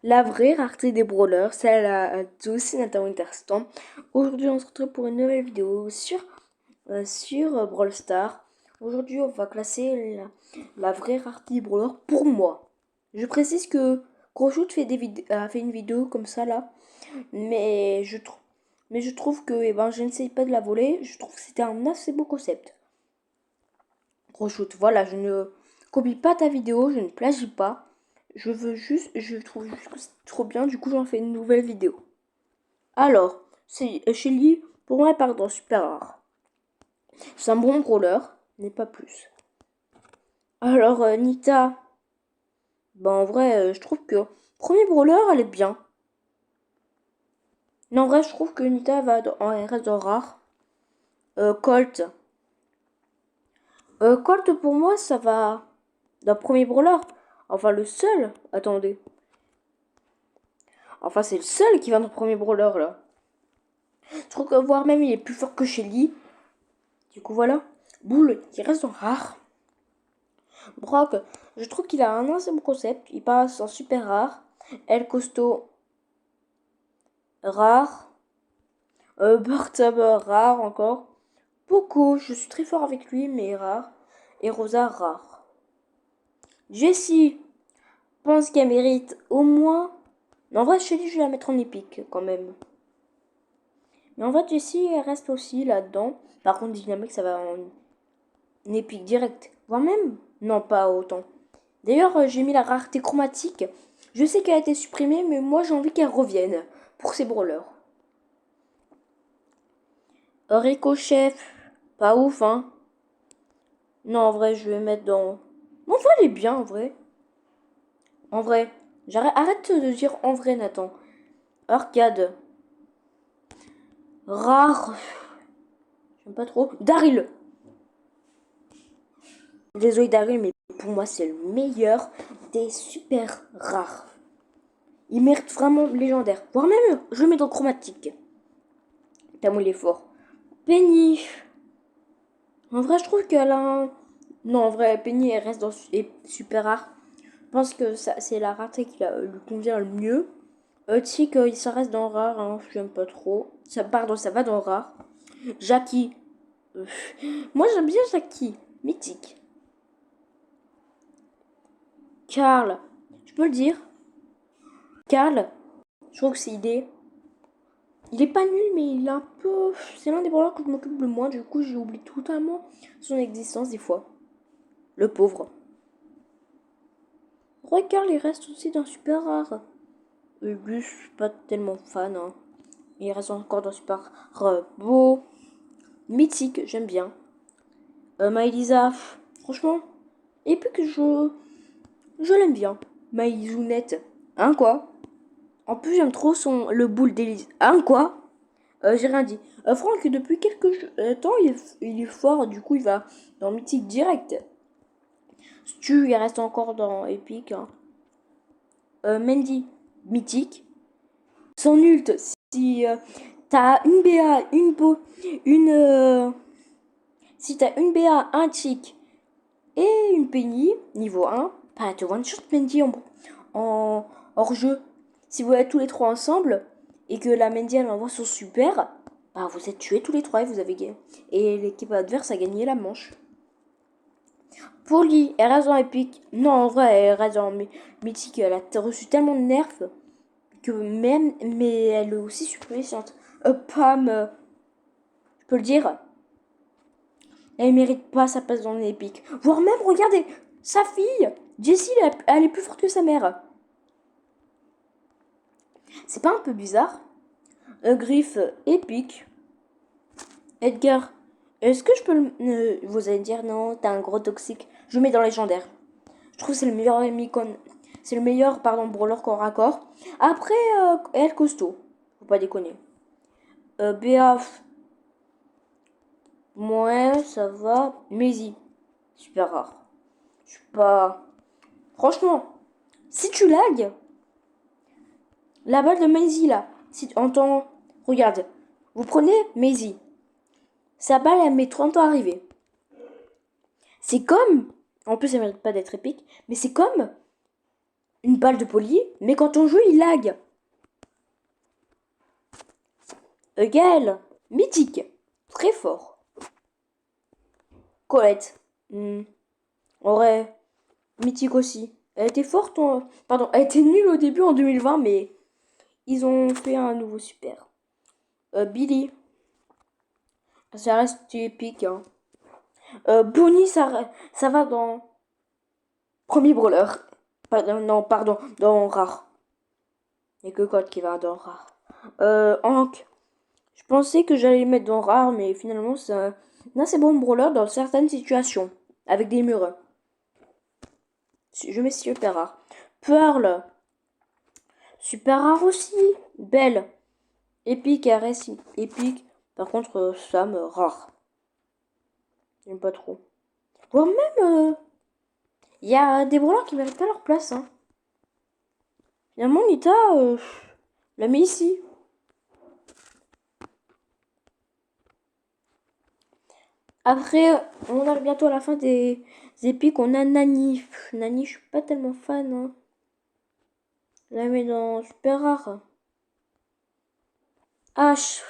La vraie rareté des brawlers, celle à tous, Nathan Winterstorm. Aujourd'hui, on se retrouve pour une nouvelle vidéo sur Brawl Stars. Aujourd'hui, on va classer la vraie rareté des brawlers pour moi. Je précise que Crowshoot a fait une vidéo comme ça là, mais je trouve que je n'essaye pas de la voler. Je trouve que c'était un assez beau concept. Crowshoot, voilà, je ne copie pas ta vidéo, je ne plagie pas. Je trouve juste que c'est trop bien, du coup j'en fais une nouvelle vidéo. Alors, c'est Shelly, pour moi elle part dans super rare. C'est un bon brawler, mais pas plus. Alors, Nita, en vrai, je trouve que premier brawler, elle est bien. Non, en vrai, je trouve que Nita elle reste dans rare. Colt. Colt, pour moi, ça va dans premier brawler. Enfin, le seul. Attendez. Enfin, c'est le seul qui va dans le premier brawler, là. Je trouve que voire même il est plus fort que Shelly. Du coup voilà. Bull qui reste en rare. Brock, je trouve qu'il a un assez bon concept. Il passe en super rare. El Costo rare. Burtub rare encore. Poco, je suis très fort avec lui mais rare. Et Rosa rare. Jessie, pense qu'elle mérite au moins. Mais en vrai Shelly je vais la mettre en épique quand même. Mais en vrai Jessie elle reste aussi là-dedans. Par contre Dynamique ça va en épique direct. Voire même. Non pas autant. D'ailleurs, j'ai mis la rareté chromatique. Je sais qu'elle a été supprimée, mais moi j'ai envie qu'elle revienne pour ces brawlers. Ricochet, pas ouf, hein. Non, en vrai, je vais mettre dans. En vrai, elle est bien, en vrai. En vrai. Arrête de dire en vrai, Nathan. Arcade. Rare. J'aime pas trop. Daryl. Désolé, Daryl, mais pour moi, c'est le meilleur des super rares. Il mérite vraiment légendaire. Voire même, je le mets dans chromatique. Tellement il est fort. Penny. En vrai, je trouve qu'elle a un. Non, en vrai, Penny, elle reste est super rare. Je pense que ça, c'est la rareté qui lui convient le mieux. Tick, ça reste dans rare, hein, j'aime pas trop. Pardon, ça va dans rare. Jackie. euh, Moi, j'aime bien Jackie. Mythique. Carl. Je peux le dire. Carl, je trouve que c'est idée. Il est pas nul, mais il est un peu. C'est l'un des brawlers que je m'occupe le moins. Du coup, j'oublie totalement son existence des fois. Le pauvre. Regarde, il reste aussi dans super rare. Lui, je suis pas tellement fan. Hein. Il reste encore dans super rare. Beau. Mythique, j'aime bien. Maëlisa, franchement. Et puis que je l'aime bien. Maïzounette. Hein, quoi? En plus, j'aime trop le boule d'Élise. Hein, quoi? J'ai rien dit. Franck, depuis quelques temps, il est fort. Du coup, il va dans Mythique direct. Stu, il reste encore dans Epic. Hein. Mandy, Mythique. Sans ult, si t'as une BA, une beau, une. Si t'as une BA, un tick et une Penny, niveau 1, bah tu one shot Mandy en hors jeu. Si vous êtes tous les trois ensemble et que la Mandy elle envoie son super, bah vous êtes tués tous les trois et vous avez gagné. Et l'équipe adverse a gagné la manche. Polly, elle reste en épique. Non, en vrai, elle reste en mythique. Elle a reçu tellement de nerfs que même, mais elle est aussi super puissante. Pam, je peux le dire, elle mérite pas sa place dans l'épique. Voire même, regardez, sa fille, Jessie, elle est plus forte que sa mère. C'est pas un peu bizarre? Griff, épique. Edgar, est-ce que je peux vous allez me dire non, t'as un gros toxique. Je le mets dans légendaire. Je trouve que c'est le meilleur Micon. C'est le meilleur, pardon, brawler corps à corps. Après, El Costaud. Faut pas déconner. Béa, ouais, ça va. Maisy, super rare. Je suis pas. Franchement, si tu lags, la balle de Maisy là, si tu entends. Regarde, vous prenez Maisy. Sa balle, elle met 30 ans à arriver. C'est comme. En plus, elle mérite pas d'être épique, mais c'est comme une balle de poli, mais quand on joue, il lag. Gaël, mythique, très fort. Colette, en vrai, mythique aussi. Elle était forte, pardon, elle était nulle au début en 2020, mais ils ont fait un nouveau super. Billy, ça reste épique. Hein. Bonnie, ça va dans premier brawler. Non, pardon, dans rare. Il n'y a que Code qui va dans rare. Hank, je pensais que j'allais le mettre dans rare, mais finalement, c'est un assez bon brawler dans certaines situations. Avec des murs. Je mets super rare. Pearl, super rare aussi. Belle, épique, RS, épique. Par contre, Sam, rare. J'aime pas trop. Voire même, il y a des brawlers qui méritent pas leur place. Hein. Finalement, Nita, la met ici. Après, on arrive bientôt à la fin des épiques. On a Nani. Nani, je suis pas tellement fan. Hein. Je la mets dans super rare. H.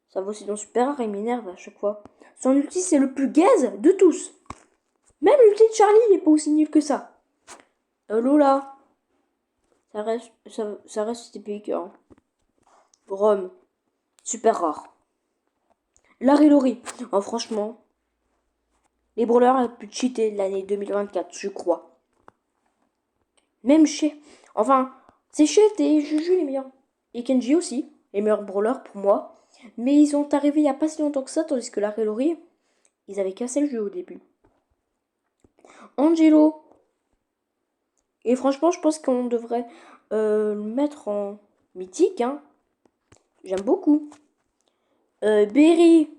Ça va aussi dans super rare. Il m'énerve à chaque fois. Son ulti, c'est le plus gaze de tous. Même l'ulti de Charlie, il est pas aussi nul que ça. Lola. Ça reste épique. Hein. Rome. Super rare. Larry Lori. Oh, franchement. Les brawlers les plus cheatés de l'année 2024, je crois. Même chez... Enfin, c'est chez et Juju les meilleurs. Et Kenji aussi, les meilleurs brawlers pour moi. Mais ils sont arrivés il n'y a pas si longtemps que ça, tandis que Larry Lori, ils avaient cassé le jeu au début. Angelo. Et franchement, je pense qu'on devrait le mettre en mythique. Hein. J'aime beaucoup. Berry.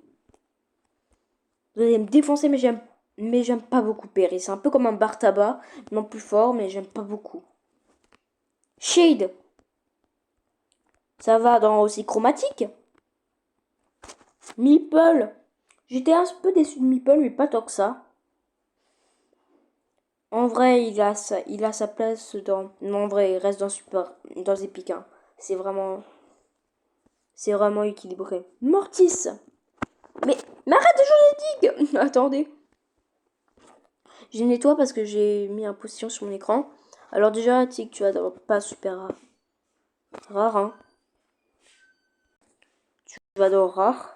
Vous allez me défoncer, mais j'aime pas beaucoup Berry. C'est un peu comme un bar tabac, non plus fort, mais j'aime pas beaucoup. Shade. Ça va dans aussi chromatique. Meeple. J'étais un peu déçu de Meeple, mais pas tant que ça. En vrai, il a sa place dans... Non, en vrai, il reste dans Epic. Hein. C'est vraiment équilibré. Mortis. Mais arrête de changer de digue. Attendez. Je nettoie parce que j'ai mis un position sur mon écran. Alors déjà, tic, tu vas d'abord pas super rare. Hein. Tu vas dans rare.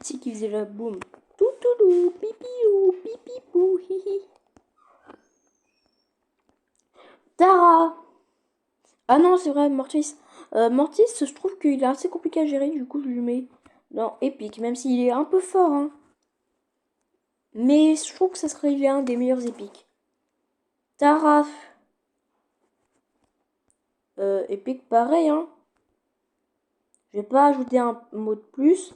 Tic, il faisait la boum. Toutoulou, pipiou, pipipou, hihi. Tara. Ah non, c'est vrai, Mortis. Mortis, je trouve qu'il est assez compliqué à gérer, du coup, je lui mets dans épique, même s'il est un peu fort. Hein. Mais je trouve que ça serait l'un des meilleurs épiques. Tara. Épique, pareil. Hein. Je vais pas ajouter un mot de plus.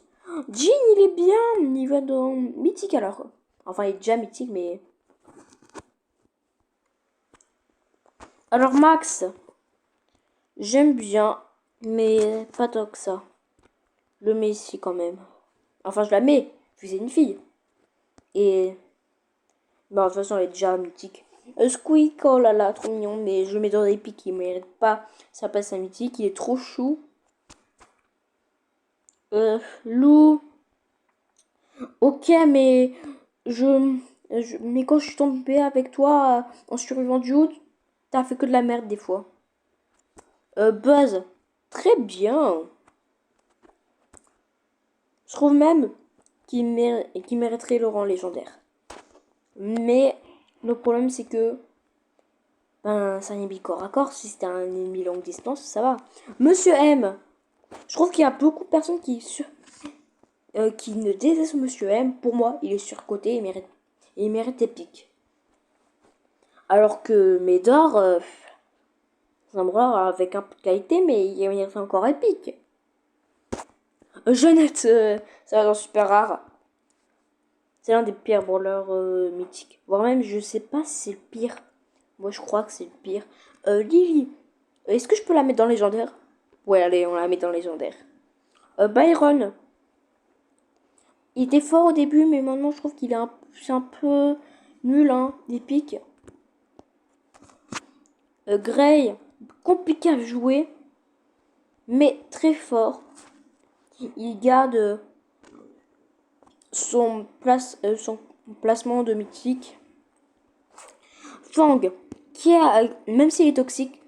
Jean, il est bien. Il va dans mythique alors. Enfin, il est déjà mythique, mais... Alors, Max. J'aime bien, mais pas tant que ça. Je le mets ici quand même. Enfin, je la mets, vu c'est une fille. Et... Bah, de toute façon, elle est déjà mythique. Squeak, oh là là, trop mignon. Mais je le mets dans des pics, il mérite pas sa place à mythique. Il est trop chou. Lou. Ok, mais mais quand je suis tombée avec toi en survivant du haut, t'as fait que de la merde des fois. Buzz. Très bien. Je trouve même qu'il mériterait le rang légendaire. Mais le problème, c'est que ben, c'est un ennemi corps à corps. Si c'était un ennemi longue distance, ça va. Monsieur M. Je trouve qu'il y a beaucoup de personnes qui ne détestent Monsieur M. Pour moi, il est surcoté et il mérite épique. Alors que Médor, c'est un brawler avec un peu de qualité, mais il mérite encore épique. Jeannette, ça va dans super rare. C'est l'un des pires brawlers mythiques. Voire même, je sais pas si c'est le pire. Moi, je crois que c'est le pire. Lily. Est-ce que je peux la mettre dans légendaire? Ouais, allez, on la met dans légendaire. Byron. Il était fort au début, mais maintenant, je trouve qu'il est un c'est un peu nul, hein, épique. Grey, compliqué à jouer, mais très fort. Il garde son placement de mythique. Fang, même s'il est toxique,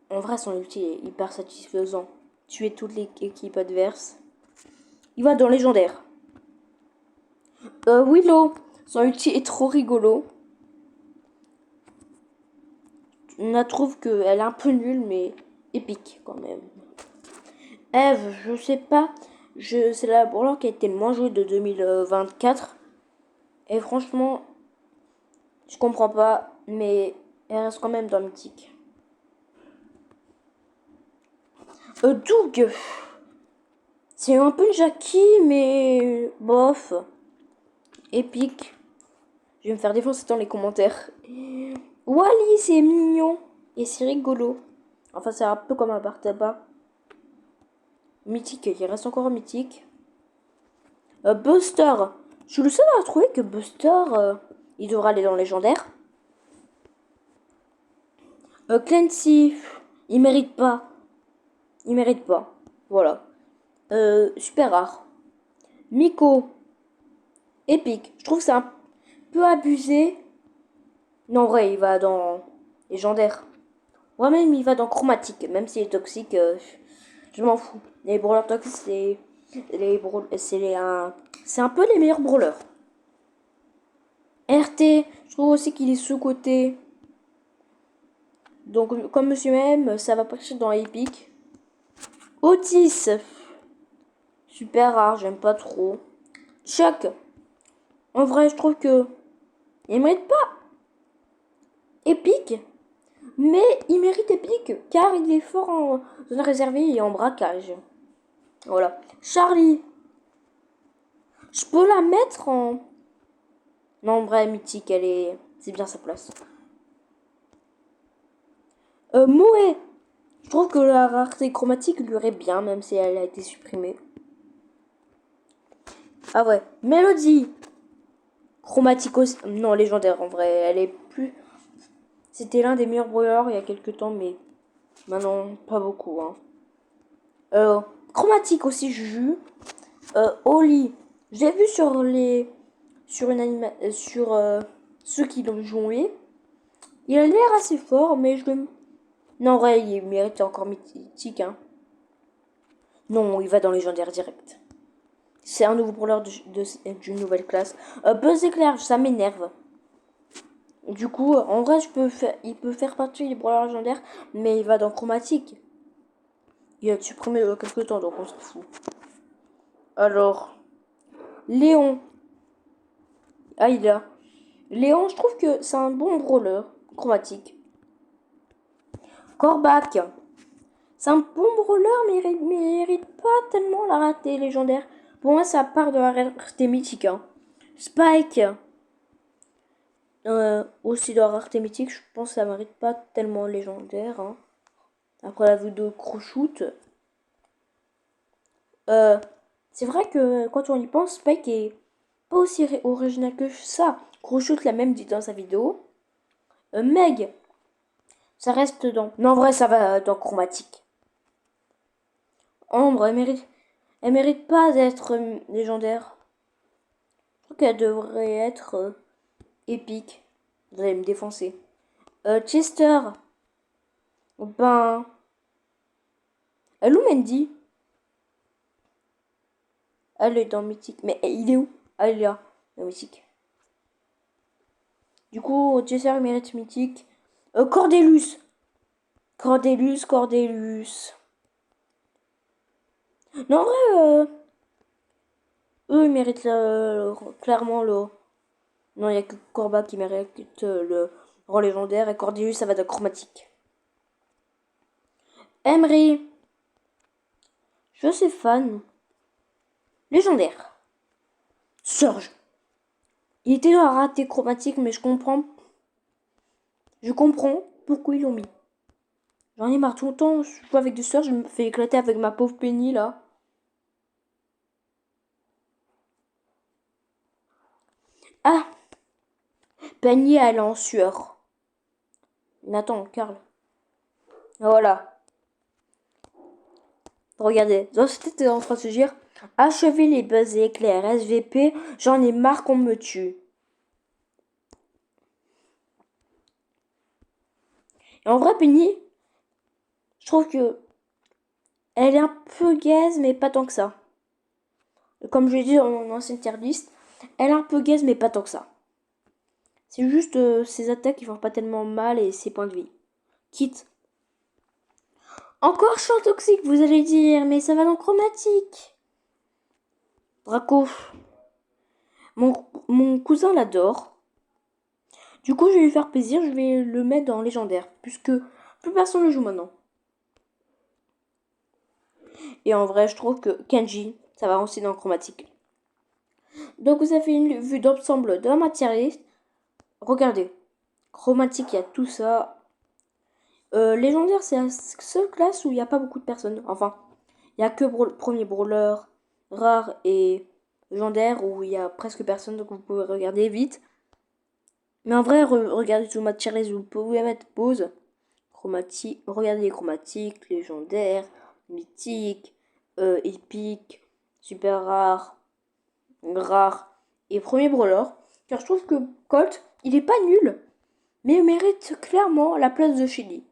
en vrai son ulti est hyper satisfaisant. Tuer toute l'équipe adverse. Il va dans légendaire. Willow, son ulti est trop rigolo. On la trouve qu'elle est un peu nulle, mais épique quand même. Eve, je sais pas. C'est la brawler qui a été le moins jouée de 2024. Et franchement, je comprends pas, mais elle reste quand même dans mythique. Doug, c'est un peu une Jackie, mais bof. Épique. Je vais me faire défoncer dans les commentaires. Wally, c'est mignon. Et c'est rigolo. Enfin, c'est un peu comme un bar tabac. Mythique, il reste encore un mythique. Buster. Je suis le seul à trouver que Buster, il devra aller dans le légendaire. Clancy, il mérite pas. Il mérite pas. Voilà. Super rare. Miko, épique. Je trouve que c'est un peu abusé. Non, vrai, il va dans légendaire. Ouais, même il va dans chromatique. Même s'il est toxique, je m'en fous. Les brawlers toxiques, c'est un peu les meilleurs brawlers. RT, je trouve aussi qu'il est sous-côté. Donc, comme Monsieur M, ça va passer dans Epic. Otis, super rare, j'aime pas trop. Chuck, en vrai, je trouve que il mérite pas Epic, mais il mérite Epic car il est fort en zone réservée et en braquage. Voilà. Charlie, je peux la mettre en... Non, en vrai, mythique, c'est bien sa place. Moé, je trouve que la rareté chromatique lui irait bien, même si elle a été supprimée. Ah ouais. Mélodie, chromatique aussi. Non, légendaire, en vrai, elle est plus... C'était l'un des meilleurs brawlers il y a quelques temps, mais maintenant, pas beaucoup. Hein. Chromatique aussi, Juju. Oli, j'ai vu sur les... Sur une sur ceux qui l'ont joué. Il a l'air assez fort, mais je le... Non, en vrai, il mérite encore mythique, hein. Non, il va dans légendaire direct. C'est un nouveau brawler d'une nouvelle classe. Buzz éclair, ça m'énerve. Du coup, en vrai, il peut faire partie des brawlers légendaires, mais il va dans chromatique. Il a supprimé il y a quelques temps, donc on s'en fout. Alors, Léon. Ah, il a. Léon, je trouve que c'est un bon brawler chromatique. Corbac. C'est un bon brawler, mais il mérite pas tellement la rareté légendaire. Pour moi, ça part de la rareté mythique. Hein. Spike. Aussi de la rareté mythique, je pense que ça mérite pas tellement légendaire. Hein. Après la vidéo Croshoot. C'est vrai que quand on y pense, Spike est pas aussi original que ça. Croshoot l'a même dit dans sa vidéo. Meg. Ça reste dans... Non, en vrai, ça va dans chromatique. Ambre, elle mérite pas d'être légendaire. Je trouve qu'elle devrait être épique. Vous allez me défoncer. Chester. Ben... Lou Mendy. Elle est dans Mythique. Mais il est où? Ah, il est là. Dans Mythique. Du coup, Chester mérite Mythique. Cordelius. Cordelius. Non, en vrai, eux, ils méritent clairement le... Non, il n'y a que Corba qui mérite le rang légendaire. Et Cordelius, ça va de chromatique. Emery. Je suis fan. Légendaire. Surge. Il était dans la rareté chromatique, mais je comprends. Je comprends pourquoi ils l'ont mis. J'en ai marre tout le temps. Je joue avec des Surge, je me fais éclater avec ma pauvre Penny là. Ah, Penny, elle est en sueur. Nathan, Karl. Voilà. Regardez. Dans cette tête, en train de se dire, achevez les buzz et éclairs SVP, j'en ai marre qu'on me tue. Et en vrai, Penny, je trouve que elle est un peu gaze, mais pas tant que ça. Comme je l'ai dit dans mon ancienne tier list, elle est un peu gaze, mais pas tant que ça. C'est juste ses attaques qui font pas tellement mal et ses points de vie. Quitte. Encore champ toxique, vous allez dire, mais ça va dans chromatique. Draco. Mon cousin l'adore. Du coup, je vais lui faire plaisir, je vais le mettre dans légendaire, puisque plus personne ne joue maintenant. Et en vrai, je trouve que Kenji, ça va aussi dans chromatique. Donc, vous avez une vue d'ensemble de ma tier list. Regardez, chromatique, il y a tout ça. Légendaire, c'est la seule classe où il n'y a pas beaucoup de personnes. Enfin, il n'y a que premier brawler, rare et légendaire où il y a presque personne, donc vous pouvez regarder vite. Mais en vrai, regardez tout ma tier list, vous pouvez mettre pause. Chromatique, regardez les chromatiques, légendaires, mythiques, épiques, super rares, et premier brawler. Car je trouve que Colt, il est pas nul, mais il mérite clairement la place de Shelly.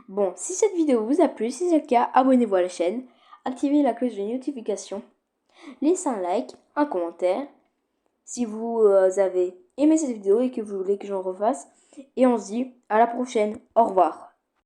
Bon, si cette vidéo vous a plu, si c'est le cas, abonnez-vous à la chaîne, activez la cloche de notification, laissez un like, un commentaire, si vous avez aimé cette vidéo et que vous voulez que j'en refasse. Et on se dit à la prochaine. Au revoir.